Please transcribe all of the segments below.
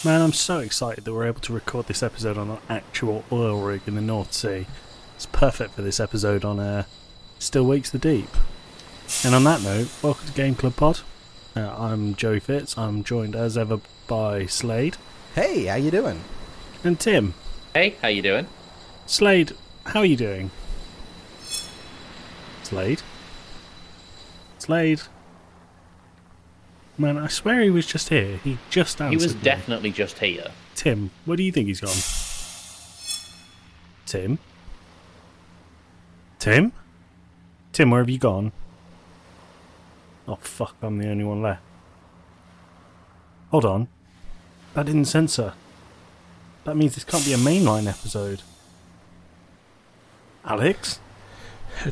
Man, I'm so excited that we're able to record this episode on an actual oil rig in the North Sea. It's perfect for this episode on Still Wakes the Deep. And on that note, welcome to Game Club Pod. I'm Joey Fitz. I'm joined as ever by Slade. Hey, how you doing? And Tim. Hey, how you doing? Slade, how are you doing? Slade? Slade? Man, I swear he was just here. He just answered He was me. definitely just here. Tim, where do you think he's gone? Tim? Tim? Tim, where have you gone? Oh, fuck, I'm the only one left. Hold on. That didn't censor. That means this can't be a mainline episode. Alex?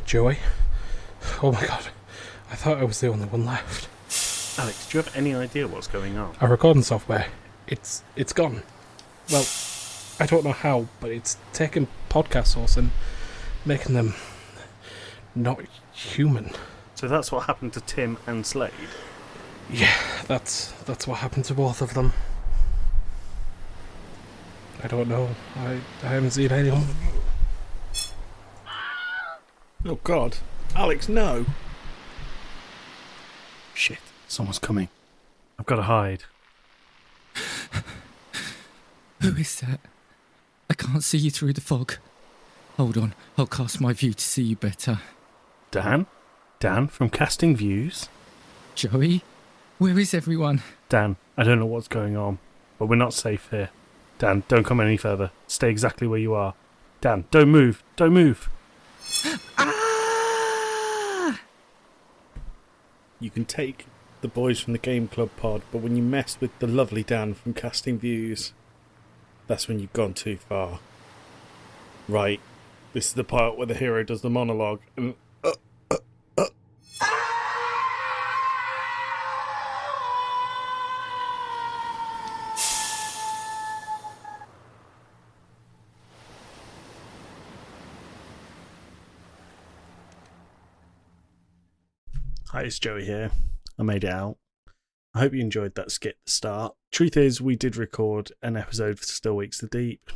Joey? Oh my god. I thought I was the only one left. Alex, do you have any idea what's going on? Our recording software, it's gone. Well, I don't know how, but it's taking podcast source and making them not human. So that's what happened to Tim and Slade? Yeah, that's what happened to both of them. I don't know. I haven't seen anyone. Oh god. Alex, no! Shit, someone's coming. I've got to hide. Who is that? I can't see you through the fog. Hold on, I'll cast my view to see you better. Dan? Dan from Casting Views? Joey? Where is everyone? Dan, I don't know what's going on, but we're not safe here. Dan, don't come any further. Stay exactly where you are. Dan, don't move. Don't move. Ah! You can take the boys from the Game Club Pod, but when you mess with the lovely Dan from Casting Views, that's when you've gone too far. Right, this is the part where the hero does the monologue. And Hi, it's Joey here. I made it out. I hope you enjoyed that skit at the start. Truth is, we did record an episode for Still Wakes the Deep.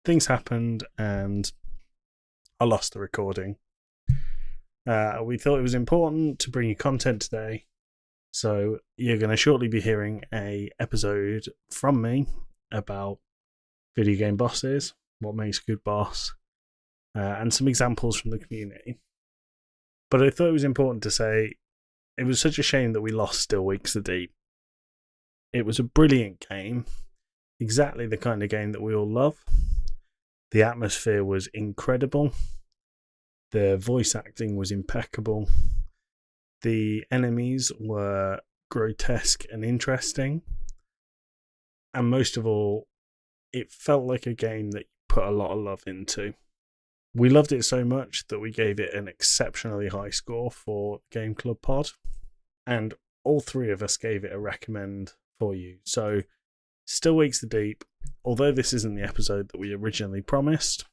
Things happened and I lost the recording. We thought it was important to bring you content today. So you're going to shortly be hearing a episode from me about video game bosses, what makes a good boss, and some examples from the community. But I thought it was important to say it was such a shame that we lost Still Wakes the Deep. It was a brilliant game, exactly the kind of game that we all love. The atmosphere was incredible. The voice acting was impeccable. The enemies were grotesque and interesting. And most of all, it felt like a game that you put a lot of love into. We loved it so much that we gave it an exceptionally high score for Game Club Pod, and all three of us gave it a recommend for you. So, Still Wakes the Deep, although this isn't the episode that we originally promised,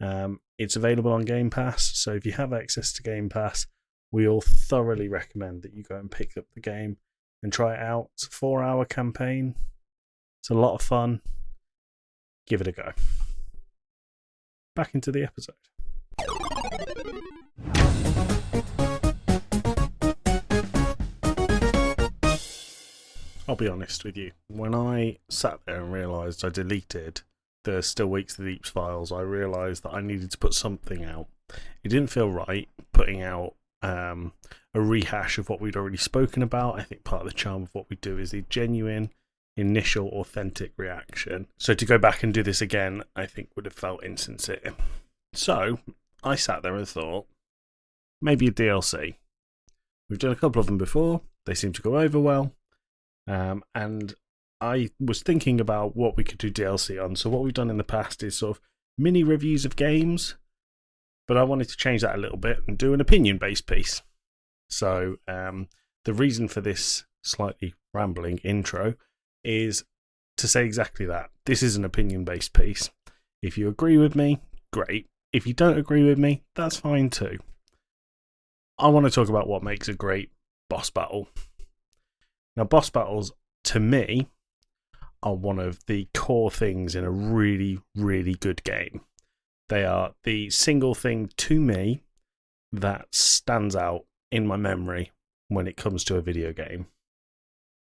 it's available on Game Pass, so if you have access to Game Pass, we all thoroughly recommend that you go and pick up the game and try it out. It's a 4-hour campaign. It's a lot of fun. Give it a go. Back into the episode. I'll be honest with you. When I sat there and realised I deleted the Still Wakes the Deep's files, I realised that I needed to put something out. It didn't feel right putting out a rehash of what we'd already spoken about. I think part of the charm of what we do is the genuine, initial, authentic reaction. So to go back and do this again, I think would have felt insincere. So I sat there and thought, maybe a DLC. We've done a couple of them before. They seem to go over well. And I was thinking about what we could do DLC on. So what we've done in the past is sort of mini reviews of games, but I wanted to change that a little bit and do an opinion-based piece. So the reason for this slightly rambling intro is to say exactly that. This is an opinion-based piece. If you agree with me, great. If you don't agree with me, that's fine too. I want to talk about what makes a great boss battle. Now, boss battles, to me, are one of the core things in a really, really good game. They are the single thing to me that stands out in my memory when it comes to a video game.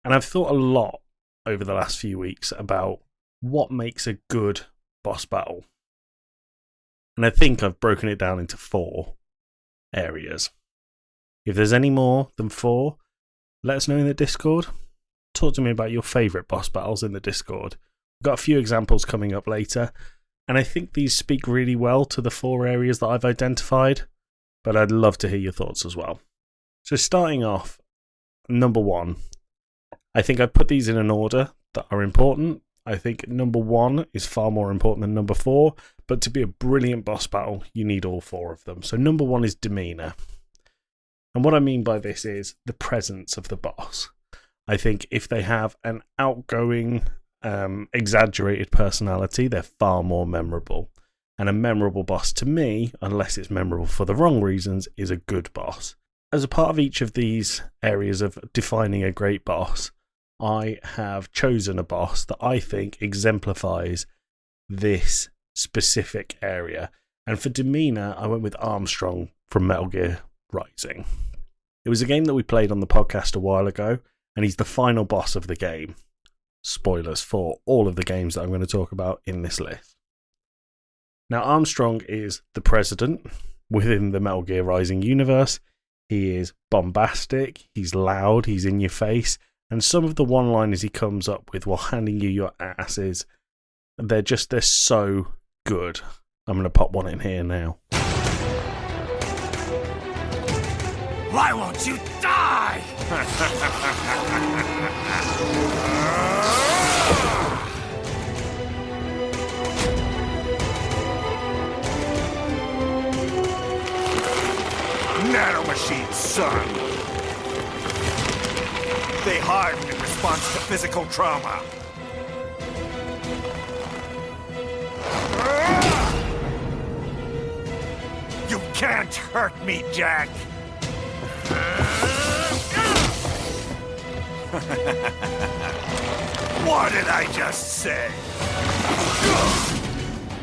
And I've thought a lot over the last few weeks about what makes a good boss battle. And I think I've broken it down into 4 areas. If there's any more than 4, let us know in the Discord. Talk to me about your favourite boss battles in the Discord. We've got a few examples coming up later, and I think these speak really well to the 4 areas that I've identified, but I'd love to hear your thoughts as well. So starting off, number 1. I think I'd put these in an order that are important. I think number 1 is far more important than number 4, but to be a brilliant boss battle, you need all 4 of them. So number 1 is demeanour. And what I mean by this is the presence of the boss. I think if they have an outgoing, exaggerated personality, they're far more memorable. And a memorable boss to me, unless it's memorable for the wrong reasons, is a good boss. As a part of each of these areas of defining a great boss, I have chosen a boss that I think exemplifies this specific area. And for demeanour, I went with Armstrong from Metal Gear Rising. It was a game that we played on the podcast a while ago, and he's the final boss of the game. Spoilers for all of the games that I'm going to talk about in this list. Now, Armstrong is the president within the Metal Gear Rising universe. He is bombastic, he's loud, he's in your face, and some of the one-liners he comes up with while handing you your asses, they're so good. I'm going to pop one in here now. Why won't you die? Nanomachine, son. They harden in response to physical trauma. You can't hurt me, Jack. What did I just say?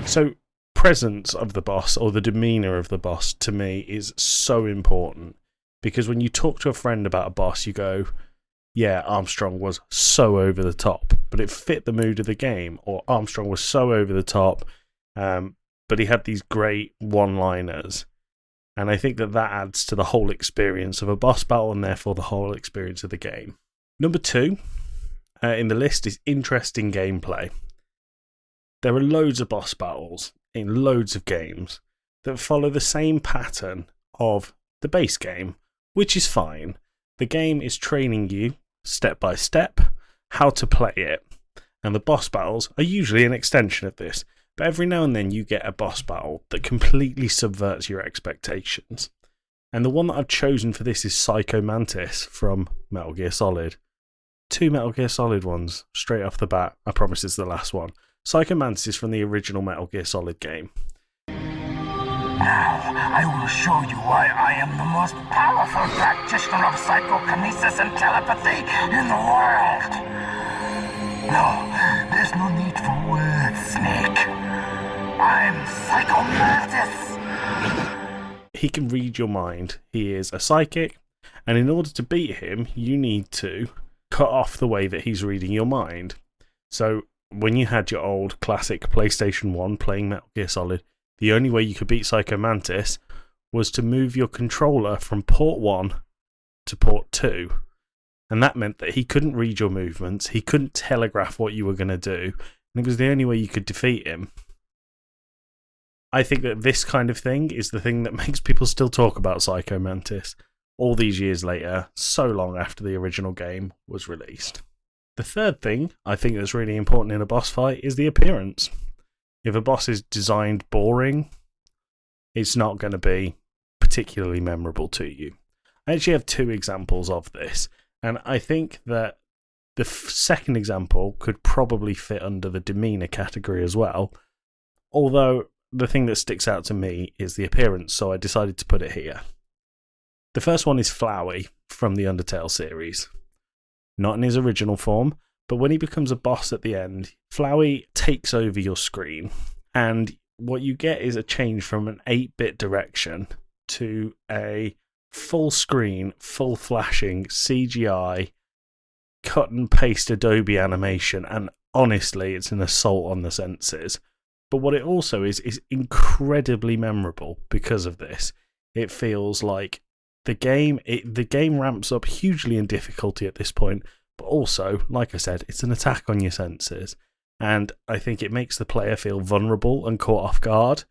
So, presence of the boss, or the demeanour of the boss, to me is so important. Because when you talk to a friend about a boss, you go, yeah, Armstrong was so over the top, but it fit the mood of the game. Or Armstrong was so over the top, but he had these great one-liners. And I think that adds to the whole experience of a boss battle, and therefore the whole experience of the game. Number 2 in the list is interesting gameplay. There are loads of boss battles in loads of games that follow the same pattern of the base game, which is fine. The game is training you, step by step, how to play it. And the boss battles are usually an extension of this. But every now and then you get a boss battle that completely subverts your expectations. And the one that I've chosen for this is Psycho Mantis from Metal Gear Solid. 2 Metal Gear Solid ones, straight off the bat. I promise it's the last one. Psycho Mantis is from the original Metal Gear Solid game. Now, I will show you why I am the most powerful practitioner of psychokinesis and telepathy in the world. No, there's no need for words, Snake. I'm Psycho Mantis. He can read your mind. He is a psychic, and in order to beat him, you need to cut off the way that he's reading your mind. So, when you had your old classic PlayStation 1 playing Metal Gear Solid, the only way you could beat Psycho Mantis was to move your controller from port 1 to port 2. And that meant that he couldn't read your movements, he couldn't telegraph what you were going to do, and it was the only way you could defeat him. I think that this kind of thing is the thing that makes people still talk about Psycho Mantis all these years later, so long after the original game was released. The third thing I think that's really important in a boss fight is the appearance. If a boss is designed boring, it's not going to be particularly memorable to you. I actually have 2 examples of this, and I think that the second example could probably fit under the demeanour category as well, although the thing that sticks out to me is the appearance, so I decided to put it here. The first one is Flowey from the Undertale series. Not in his original form, But when he becomes a boss at the end, Flowey takes over your screen, and what you get is a change from an 8-bit direction to a full screen, full flashing CGI, cut and paste Adobe animation, and honestly, it's an assault on the senses. But what it also is incredibly memorable because of this. It feels like the game ramps up hugely in difficulty at this point, but also, like I said, it's an attack on your senses. And I think it makes the player feel vulnerable and caught off guard.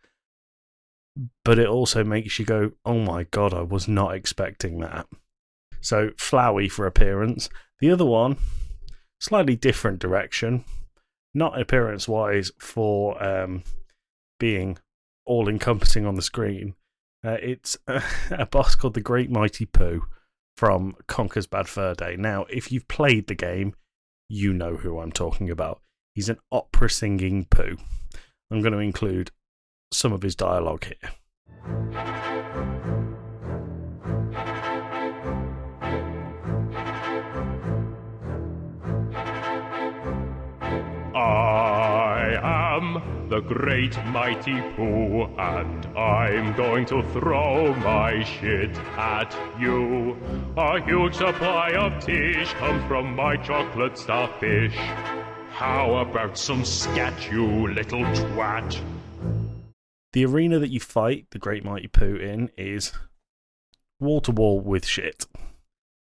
But it also makes you go, oh my god, I was not expecting that. So, Flowey for appearance. The other one, slightly different direction. Not appearance-wise for being all-encompassing on the screen. It's a boss called the Great Mighty Pooh from Conker's Bad Fur Day. Now, if you've played the game, you know who I'm talking about. He's an opera-singing Pooh. I'm going to include some of his dialogue here. I am the Great Mighty Pooh, and I'm going to throw my shit at you. A huge supply of tish comes from my chocolate starfish. How about some scat, you little twat? The arena that you fight the Great Mighty Pooh in is wall-to-wall with shit.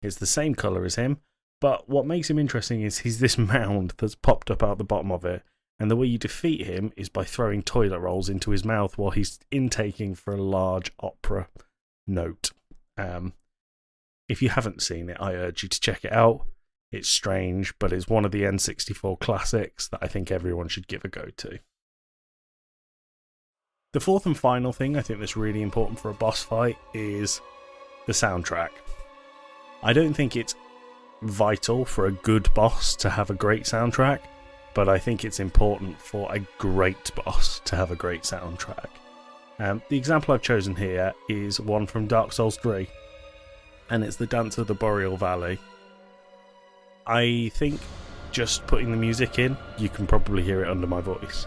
It's the same colour as him, but what makes him interesting is he's this mound that's popped up out the bottom of it, and the way you defeat him is by throwing toilet rolls into his mouth while he's intaking for a large opera note. If you haven't seen it, I urge you to check it out. It's strange, but it's one of the N64 classics that I think everyone should give a go to. The fourth and final thing I think that's really important for a boss fight is the soundtrack. I don't think it's vital for a good boss to have a great soundtrack, but I think it's important for a great boss to have a great soundtrack. The example I've chosen here is one from Dark Souls 3, and it's the Dance of the Boreal Valley. I think just putting the music in, you can probably hear it under my voice.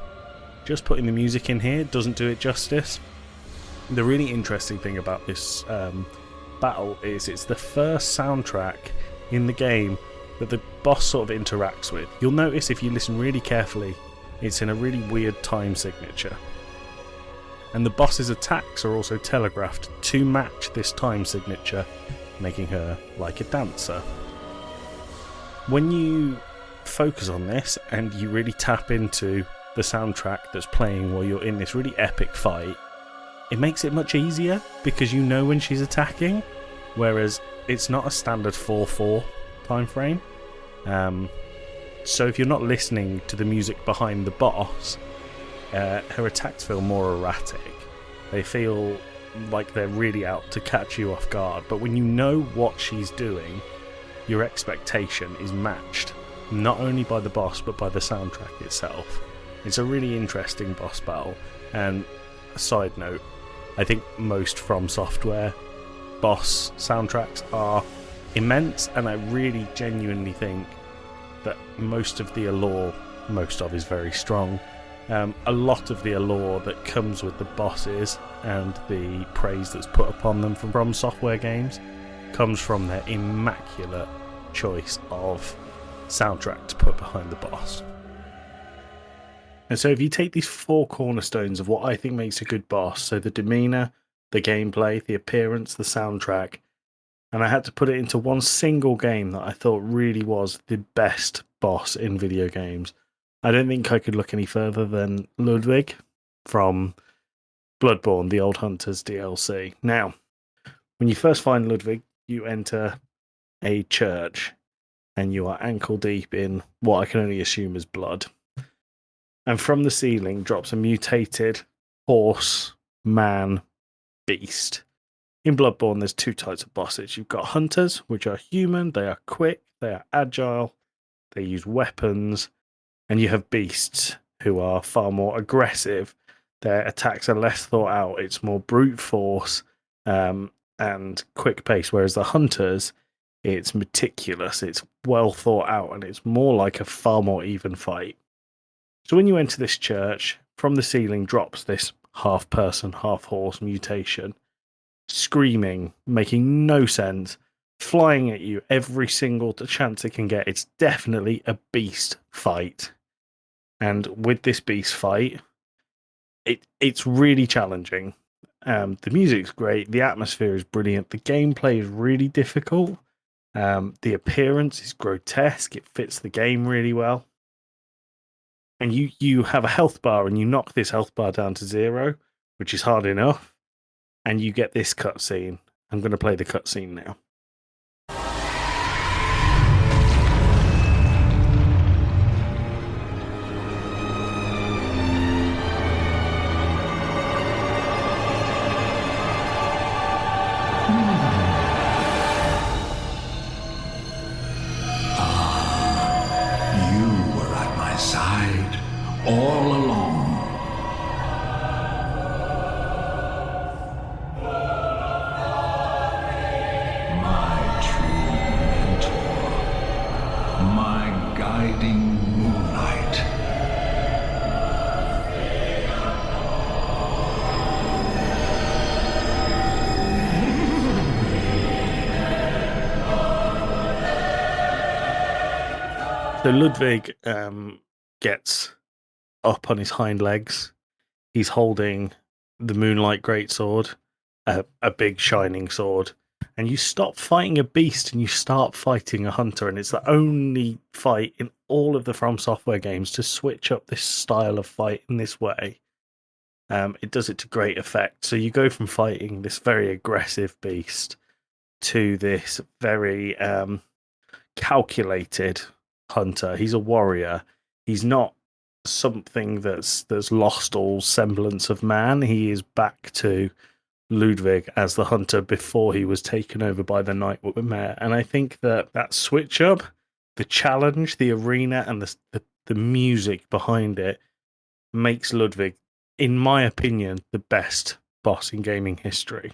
Just putting the music in here doesn't do it justice. The really interesting thing about this battle is it's the first soundtrack in the game that the boss sort of interacts with. You'll notice if you listen really carefully, it's in a really weird time signature. And the boss's attacks are also telegraphed to match this time signature, making her like a dancer. When you focus on this and you really tap into the soundtrack that's playing while you're in this really epic fight, it makes it much easier because you know when she's attacking, whereas it's not a standard 4/4 time frame. So if you're not listening to the music behind the boss, her attacks feel more erratic. They feel like they're really out to catch you off guard. But when you know what she's doing, your expectation is matched, not only by the boss but by the soundtrack itself. It's a really interesting boss battle. And a side note, I think most From Software boss soundtracks are immense, and I really genuinely think that most of the allure, most of is very strong, a lot of the allure that comes with the bosses and the praise that's put upon them from Software games comes from their immaculate choice of soundtrack to put behind the boss. And so if you take these 4 cornerstones of what I think makes a good boss, so the demeanour, the gameplay, the appearance, the soundtrack, and I had to put it into one single game that I thought really was the best boss in video games, I don't think I could look any further than Ludwig from Bloodborne, the Old Hunters DLC. Now, when you first find Ludwig, you enter a church and you are ankle deep in what I can only assume is blood. And from the ceiling drops a mutated horse, man, beast. In Bloodborne, there's 2 types of bosses. You've got hunters, which are human, they are quick, they are agile, they use weapons, and you have beasts who are far more aggressive. Their attacks are less thought out, it's more brute force and quick pace, whereas the hunters, It's meticulous, it's well thought out, and it's more like a far more even fight. So when you enter this church, from the ceiling drops this half person, half horse mutation, screaming, making no sense, flying at you every single chance it can get. It's definitely a beast fight. And with this beast fight, it's really challenging. The music's great, the atmosphere is brilliant, the gameplay is really difficult. The appearance is grotesque, it fits the game really well. And you have a health bar, and you knock this health bar down to 0, which is hard enough, and you get this cutscene. I'm going to play the cutscene now. You were at my side all along. My true mentor, my guiding moonlight. So Ludwig gets up on his hind legs. He's holding the Moonlight Greatsword, a big shining sword. And you stop fighting a beast and you start fighting a hunter. And it's the only fight in all of the From Software games to switch up this style of fight in this way. It does it to great effect. So you go from fighting this very aggressive beast to this very calculated hunter. He's a warrior. He's not something that's lost all semblance of man. He is back to Ludwig as the hunter before he was taken over by the Nightmare. And I think that switch up, the challenge, the arena, and the music behind it makes Ludwig, in my opinion, the best boss in gaming history.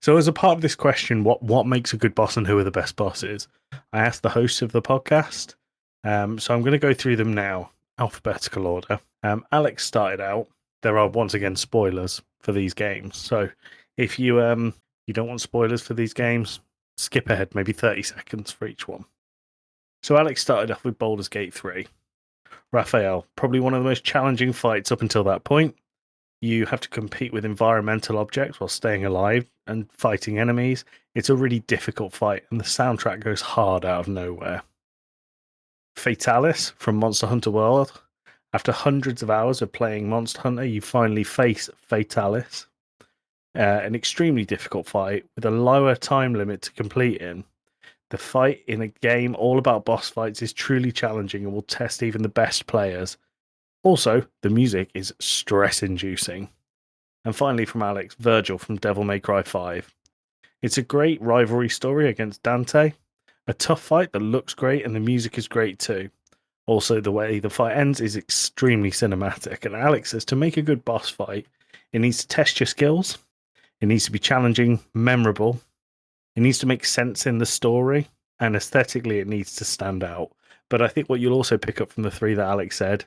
So as a part of this question, what makes a good boss and who are the best bosses, I asked the hosts of the podcast. So I'm going to go through them now, alphabetical order. Alex started out. There are, once again, spoilers for these games. So if you don't want spoilers for these games, skip ahead maybe 30 seconds for each one. So Alex started off with Baldur's Gate 3. Raphael, probably one of the most challenging fights up until that point. You have to compete with environmental objects while staying alive and fighting enemies. It's a really difficult fight, and the soundtrack goes hard out of nowhere. Fatalis from Monster Hunter World. After hundreds of hours of playing Monster Hunter, you finally face Fatalis. An extremely difficult fight with a lower time limit to complete in. The fight in a game all about boss fights is truly challenging and will test even the best players. Also, the music is stress-inducing. And finally from Alex, Virgil from Devil May Cry 5. It's a great rivalry story against Dante. A tough fight that looks great, and the music is great too. Also, the way the fight ends is extremely cinematic. And Alex says to make a good boss fight, it needs to test your skills. It needs to be challenging, memorable. It needs to make sense in the story. And aesthetically, it needs to stand out. But I think what you'll also pick up from the 3 that Alex said,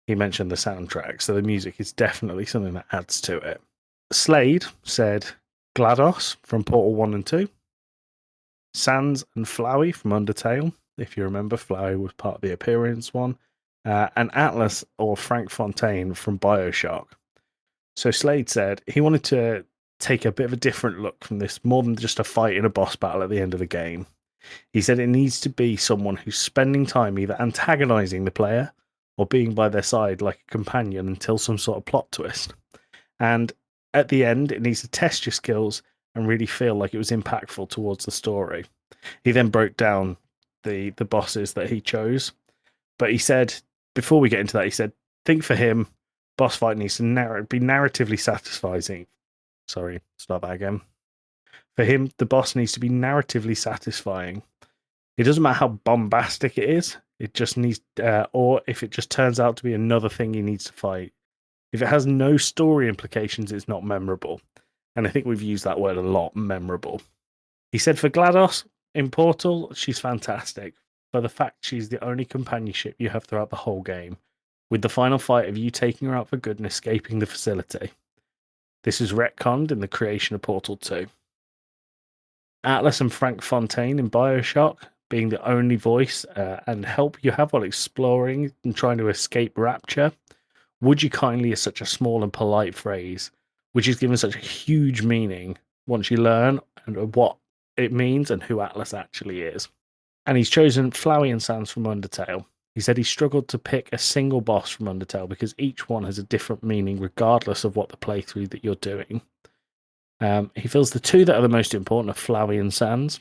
he mentioned the soundtrack. So the music is definitely something that adds to it. Slade said GLaDOS from Portal 1 and 2. Sans and Flowey from Undertale. If you remember, Flowey was part of the appearance one. And Atlas or Frank Fontaine from Bioshock. So Slade said he wanted to take a bit of a different look from this, more than just a fight in a boss battle at the end of the game. He said it needs to be someone who's spending time either antagonizing the player or being by their side like a companion until some sort of plot twist. And at the end, it needs to test your skills and really feel like it was impactful towards the story. He then broke down the bosses that he chose. But he said, before we get into that, he said, think for him, boss fight needs to be narratively satisfying. Sorry, start that again. For him, the boss needs to be narratively satisfying. It doesn't matter how bombastic it is. It just needs, or if it just turns out to be another thing he needs to fight. If it has no story implications, it's not memorable. And I think we've used that word a lot, memorable. He said for GLaDOS, in Portal, she's fantastic for the fact she's the only companionship you have throughout the whole game, with the final fight of you taking her out for good and escaping the facility. This is retconned in the creation of Portal 2. Atlas and Frank Fontaine in Bioshock being the only voice and help you have while exploring and trying to escape Rapture. Would you kindly is such a small and polite phrase, which is given such a huge meaning once you learn what it means and who Atlas actually is. And he's chosen Flowey and Sands from Undertale. He said he struggled to pick a single boss from Undertale because each one has a different meaning regardless of what the playthrough that you're doing. He feels the two that are the most important are Flowey and Sands.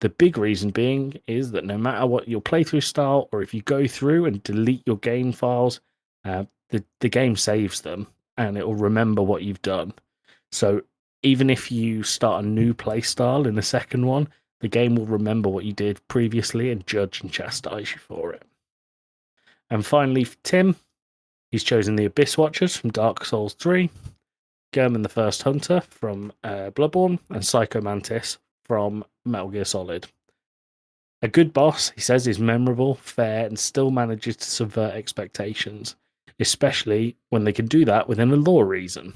The big reason being is that no matter what your playthrough style, or if you go through and delete your game files, the game saves them and it will remember what you've done. So even if you start a new play style in the second one, the game will remember what you did previously and judge and chastise you for it. And finally, for Tim, he's chosen the Abyss Watchers from Dark Souls 3, Gehrman the First Hunter from Bloodborne, and Psycho Mantis from Metal Gear Solid. A good boss, he says, is memorable, fair, and still manages to subvert expectations, especially when they can do that within a lore reason.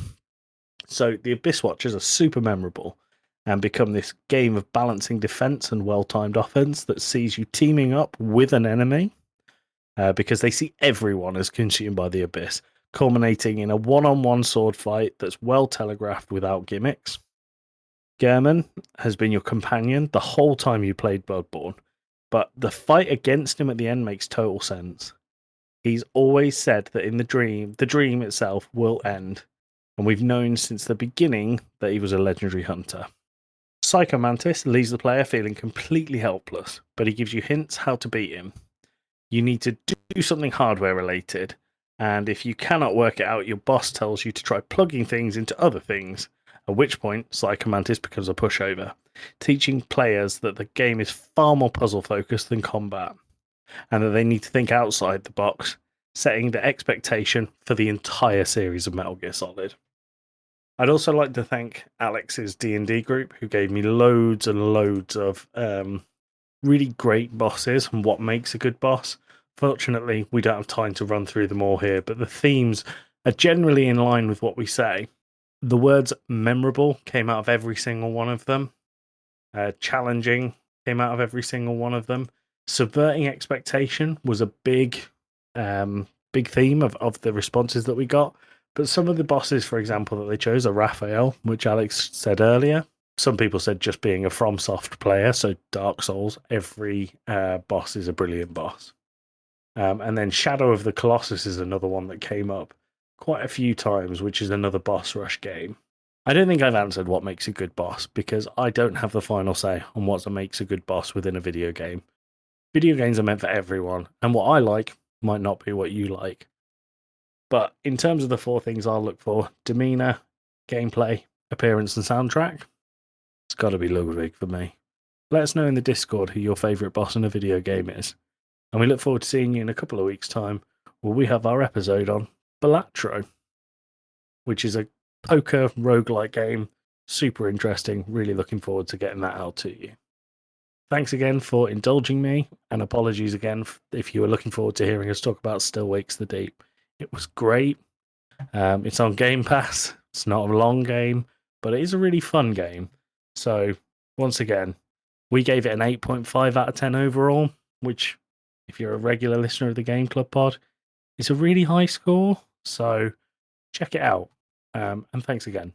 So the Abyss Watchers are super memorable and become this game of balancing defense and well-timed offense that sees you teaming up with an enemy because they see everyone as consumed by the Abyss, culminating in a one-on-one sword fight that's well telegraphed without gimmicks. Gehrman has been your companion the whole time you played Bloodborne, but the fight against him at the end makes total sense. He's always said that in the dream itself will end, and we've known since the beginning that he was a legendary hunter. Psycho Mantis leaves the player feeling completely helpless, but he gives you hints how to beat him. You need to do something hardware related, and if you cannot work it out, your boss tells you to try plugging things into other things, at which point Psycho Mantis becomes a pushover, teaching players that the game is far more puzzle focused than combat, and that they need to think outside the box, setting the expectation for the entire series of Metal Gear Solid. I'd also like to thank Alex's D&D group, who gave me loads and loads of really great bosses and what makes a good boss. Fortunately, we don't have time to run through them all here, but the themes are generally in line with what we say. The words memorable came out of every single one of them. Challenging came out of every single one of them. Subverting expectation was a big theme of the responses that we got. But some of the bosses, for example, that they chose are Raphael, which Alex said earlier. Some people said just being a FromSoft player, so Dark Souls, every boss is a brilliant boss. And then Shadow of the Colossus is another one that came up quite a few times, which is another boss rush game. I don't think I've answered what makes a good boss, because I don't have the final say on what makes a good boss within a video game. Video games are meant for everyone, and what I like might not be what you like. But in terms of the 4 things I'll look for, demeanor, gameplay, appearance, and soundtrack, it's got to be Ludwig for me. Let us know in the Discord who your favourite boss in a video game is. And we look forward to seeing you in a couple of weeks' time, where we have our episode on Balatro, which is a poker roguelike game. Super interesting. Really looking forward to getting that out to you. Thanks again for indulging me, and apologies again if you were looking forward to hearing us talk about Still Wakes the Deep. It was great. It's on Game Pass. It's not a long game, but it is a really fun game. So, once again, we gave it an 8.5 out of 10 overall, which, if you're a regular listener of the Game Club pod, is a really high score. So, check it out. And thanks again.